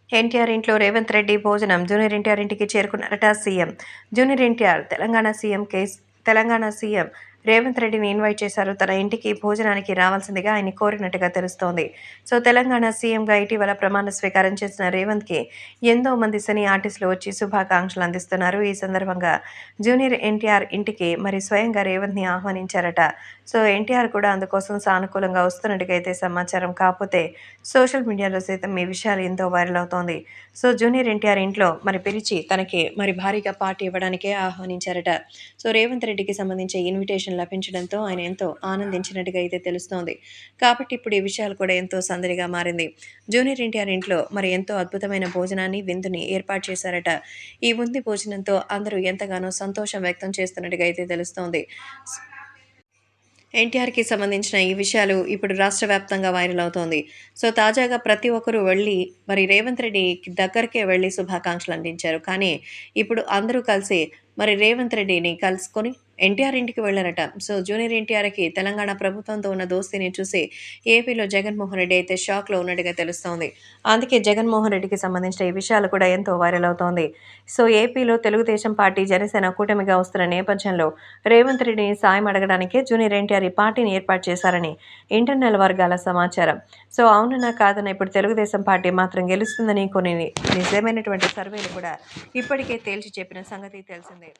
ఎన్టీఆర్ ఇంట్లో రేవంత్ రెడ్డి భోజనం. జూనియర్ ఎన్టీఆర్ ఇంటికి చేరుకున్నారట CM. Junior NTR Telangana CM Revanth రెడ్డిని ఇన్వైట్ చేశారు. తన ఇంటికి భోజనానికి రావాల్సిందిగా ఆయన కోరినట్టుగా తెలుస్తోంది. సో తెలంగాణ సీఎంగా ఇటీవల ప్రమాణ స్వీకారం చేసిన రేవంత్కి ఎంతో మంది సినీ ఆర్టిస్టులు వచ్చి శుభాకాంక్షలు అందిస్తున్నారు. ఈ సందర్భంగా జూనియర్ ఎన్టీఆర్ ఇంటికి మరి స్వయంగా రేవంత్ని ఆహ్వానించారట. సో ఎన్టీఆర్ కూడా అందుకోసం సానుకూలంగా వస్తున్నట్టుగా అయితే సమాచారం. కాకపోతే సోషల్ మీడియాలో సైతం ఈ విషయాలు ఎంతో వైరల్ అవుతోంది. సో జూనియర్ ఎన్టీఆర్ ఇంట్లో మరి పిలిచి తనకి మరి భారీగా పార్టీ ఇవ్వడానికే ఆహ్వానించారట. సో రేవంత్ రెడ్డికి సంబంధించి ఇన్విటేషన్ లభించడంతో ఆయన ఎంతో ఆనందించినట్టుగా అయితే తెలుస్తోంది. కాబట్టి ఇప్పుడు ఈ విషయాలు కూడా ఎంతో సందడిగా మారింది. జూనియర్ ఎన్టీఆర్ ఇంట్లో మరి ఎంతో అద్భుతమైన భోజనాన్ని విందుని ఏర్పాటు చేశారట. ఈ విందు భోజనంతో అందరూ ఎంతగానో సంతోషం వ్యక్తం చేస్తున్నట్టుగా అయితే తెలుస్తోంది. ఎన్టీఆర్‌కి సంబంధించిన ఈ విషయాలు ఇప్పుడు రాష్ట్ర వ్యాప్తంగా వైరల్ అవుతోంది. సో తాజాగా ప్రతి ఒక్కరూ వెళ్ళి మరి రేవంత్ రెడ్డికి దగ్గరికే వెళ్ళి శుభాకాంక్షలు అందించారు. కానీ ఇప్పుడు అందరూ కలిసి మరి రేవంత్ రెడ్డిని కలుసుకొని ఎన్టీఆర్ ఇంటికి వెళ్లారట. సో జూనియర్ ఎన్టీఆర్‌కి తెలంగాణ ప్రభుత్వంతో ఉన్న దోస్తీని చూసి ఏపీలో జగన్మోహన్ రెడ్డి అయితే షాక్‌లో ఉన్నట్టుగా తెలుస్తోంది. అందుకే జగన్మోహన్ రెడ్డికి సంబంధించిన ఈ విషయాలు కూడా ఎంతో వైరల్ అవుతోంది. సో ఏపీలో తెలుగుదేశం పార్టీ, జనసేన కూటమిగా వస్తున్న నేపథ్యంలో రేవంత్ రెడ్డిని సాయం అడగడానికే జూనియర్ ఎన్టీఆర్ ఈ పార్టీని ఏర్పాటు చేశారని ఇంటర్నల్ వర్గాల సమాచారం. సో అవునన్నా కాదన్నా ఇప్పుడు తెలుగుదేశం పార్టీ మాత్రం గెలుస్తుందని కొన్ని నిజమైనటువంటి సర్వేలు కూడా ఇప్పటికే తేల్చి చెప్పిన సంగతి తెలిసిందే.